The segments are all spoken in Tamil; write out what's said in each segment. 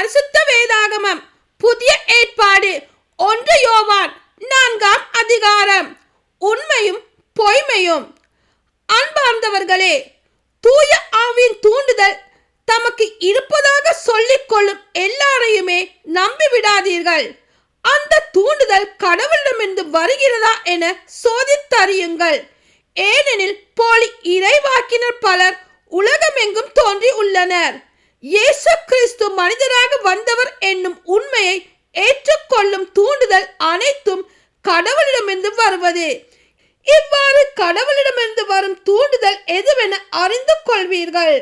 பரிசுத்த வேதாகமம் புதிய ஏற்பாடு 1 யோவான் 4ஆம் அதிகாரம். உண்மையும் பொய்மையும். அன்பார்ந்தவர்களே, தூய ஆவியின் தூண்டுதல் தமக்கு இருப்பதாக சொல்லிக் கொள்ளும் எல்லாரையுமே நம்பிவிடாதீர்கள். அந்த தூண்டுதல் கடவுளிடமிருந்து வருகிறதா என சோதித்தறியுங்கள். ஏனெனில் போலி இறைவாக்கினர் பலர் உலகமெங்கும் தோன்றி உள்ளனர். இயேசு கிறிஸ்து மனிதராக வந்தவர் என்னும் உண்மையை ஏற்றுக்கொள்ளும் தூண்டுதல் அனைத்தும் கடவுளிடமிருந்து வருவது. இவ்வாறு கடவுளிடமிருந்து வரும் தூண்டுதல் எதுவென அறிந்து கொள்வீர்கள்.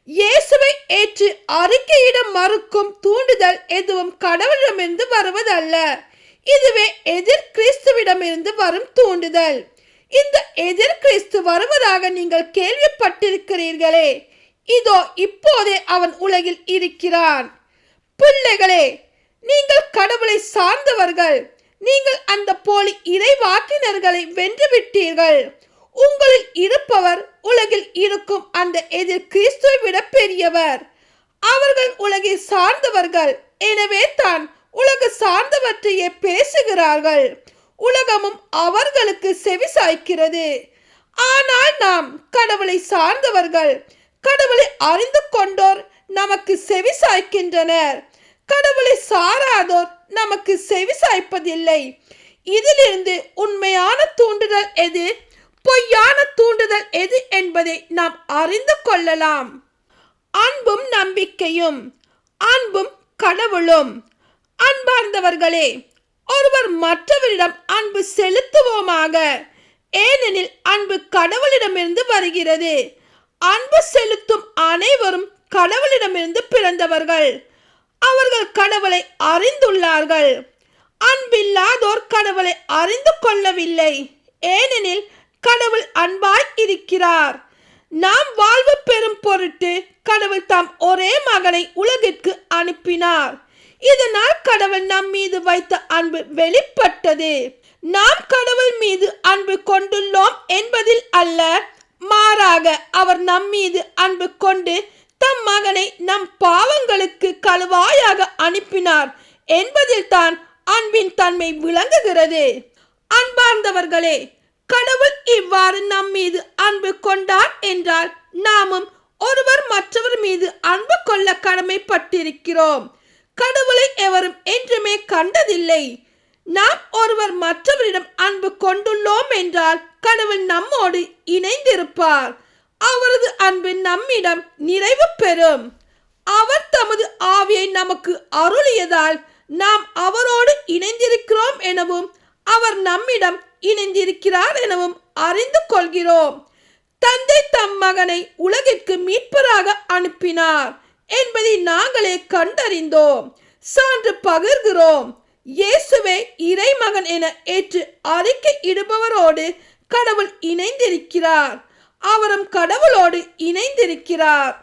இயேசுவை ஏற்று அறிக்கையிட மறுக்கும் தூண்டுதல் எதுவும் கடவுளிடமிருந்து வருவதல்ல. இதுவே எதிர் கிறிஸ்துவிடமிருந்து வரும் தூண்டுதல். இந்த எதிர் கிறிஸ்து வருவதாக நீங்கள் கேள்விப்பட்டிருக்கிறீர்களே, இதோ இப்போதே அவன் உலகில் இருக்கிறான். பிள்ளைகளே, நீங்கள் கடவுளை சார்ந்தவர்கள். நீங்கள் அந்த போலி இறைவாக்கினர்களை வென்றுவிட்டீர்கள். உங்களில் இருப்பவர் உலகில் இருக்கும் அந்த எதிர் கிறிஸ்துவை விட பெரியவர். அவர்கள் உலகை சார்ந்தவர்கள், எனவே தான் உலக சார்ந்தவற்றையே பேசுகிறார்கள். உலகமும் அவர்களுக்கு செவி சாய்க்கிறது. ஆனால் நாம் கடவுளை சார்ந்தவர்கள். கடவுளை அறிந்து கொண்டோர் நமக்கு செவி சாய்க்கின்றனர். கடவுளை சாராதோர் நமக்கு செவி சாய்ப்பதில்லை. இதிலிருந்து உண்மையான தூண்டுதல் எது, பொய்யான தூண்டுதல் எது என்பதை நாம் அறிந்து கொள்ளலாம். அன்பும் நம்பிக்கையும். அன்பும் கடவுளும். அன்பார்ந்தவர்களே, ஒருவர் மற்றவரிடம் அன்பு செலுத்துவோமாக. ஏனெனில் அன்பு கடவுளிடமிருந்து வருகிறது. அன்பு செலுத்தும் அனைவரும் கடவுளிடமிருந்து பிறந்தவர்கள். அவர்கள் கடவுளை அறிந்துள்ளார்கள். அன்பில்லாதோர் கடவுளை அறிந்து கொள்ளவில்லை. ஏனெனில் கடவுள் அன்பாய் இருக்கிறார். நாம் வாழ்வு பெறும் பொருட்டு கடவுள் தாம் ஒரே மகனை உலகிற்கு அனுப்பினார். இதனால் கடவுள் நம் மீது வைத்த அன்பு வெளிப்பட்டது. நாம் கடவுள் மீது அன்பு கொண்டுள்ளோம் என்பதில் அல்ல, மாறாக அவர் நம் மீது அன்பு கொண்டு தம் மகனை நம் பாவங்களுக்கு கழுவாயாக அனுப்பினார் என்பதில் தான் அன்பின் தன்மை விளங்குகிறது. அன்பார்ந்தவர்களே, கடவுள் இவ்வாறு நம் மீது அன்பு கொண்டார் என்றால் நாமும் ஒருவர் மற்றவர் மீது அன்பு கொள்ள கடமைப்பட்டிருக்கிறோம். கடவுளை எவரும் என்றுமே கண்டதில்லை. நாம் ஒருவர் மற்றவரிடம் அன்பு கொண்டுள்ளோம் என்றால் கடவுள் நம்மோடு இணைந்திருப்பார். அவரது அன்பு நம்மிடம் நிறைவு பெறும். அவர் தமது ஆவியை நமக்கு அருளியதால் நாம் அவரோடு இணைந்திருக்கிறோம் எனவும் அவர் நம்மிடம் இணைந்திருக்கிறார் எனவும் அறிந்து கொள்கிறோம். தந்தை தம் மகனை உலகிற்கு மீட்பராக அனுப்பினார் என்பதை நாங்களே கண்டறிந்தோம், சான்று பகிர்கிறோம். இயேசுவே இறைமகன் என ஏற்று அறிக்கை இடுபவரோடு கடவுள் இணைந்திருக்கிறார். அவரும் கடவுளோடு இணைந்திருக்கிறார்.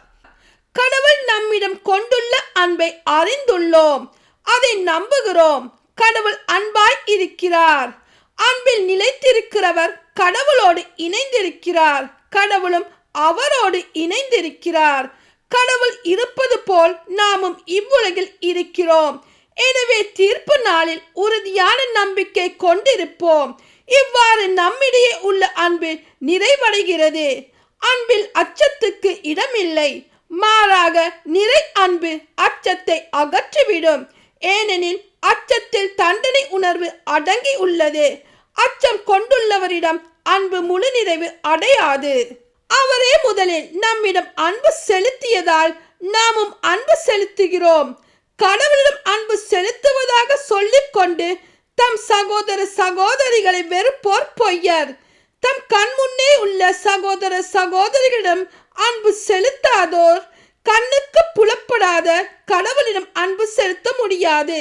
கடவுள் நம்மிடம் கொண்டுள்ள அன்பை அறிந்துள்ளோம், அதை நம்புகிறோம். கடவுள் அன்பாய் இருக்கிறார். அன்பில் நிலைத்திருக்கிறவர் கடவுளோடு இணைந்திருக்கிறார். கடவுளும் அவரோடு இணைந்திருக்கிறார். கடவுள் இருப்பது போல் நாமும் இவ்வுலகில் இருக்கிறோம். எனவே தீர்ப்பு நாளில் உறுதியான நம்பிக்கை கொண்டிருப்போம். இவ்வாறு நம்மிடையே உள்ள அன்பு நிறைவடைகிறது. அன்பில் அச்சத்துக்கு இடமில்லை. மாறாக நிறை அன்பு அச்சத்தை அகற்றிவிடும். ஏனெனில் அச்சத்தில் தண்டனை உணர்வு அடங்கி உள்ளது. அச்சம் கொண்டுள்ளவரிடம் அன்பு முழு நிறைவு அடையாது. அவரே முதலில் நம்மிடம் அன்பு செலுத்தியதால் நாமும் அன்பு செலுத்துகிறோம். கடவுளிடம் அன்பு செலுத்துவதாக சொல்லிக் கொண்டு தம் சகோதர சகோதரிகளை வெறுப்போர் பொய்யர். தம் கண்முன்னே உள்ள சகோதர சகோதரிகளிடம் அன்பு செலுத்தாதோர் கண்ணுக்கு புலப்படாத கடவுளிடம் அன்பு செலுத்த முடியாது.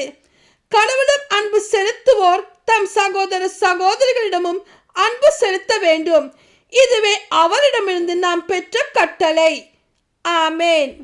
கடவுளிடம் அன்பு செலுத்துவோர் தம் சகோதர சகோதரிகளிடமும் அன்பு செலுத்த வேண்டும். இதுவே அவரிடமிருந்து நாம் பெற்ற கட்டளை. ஆமேன்.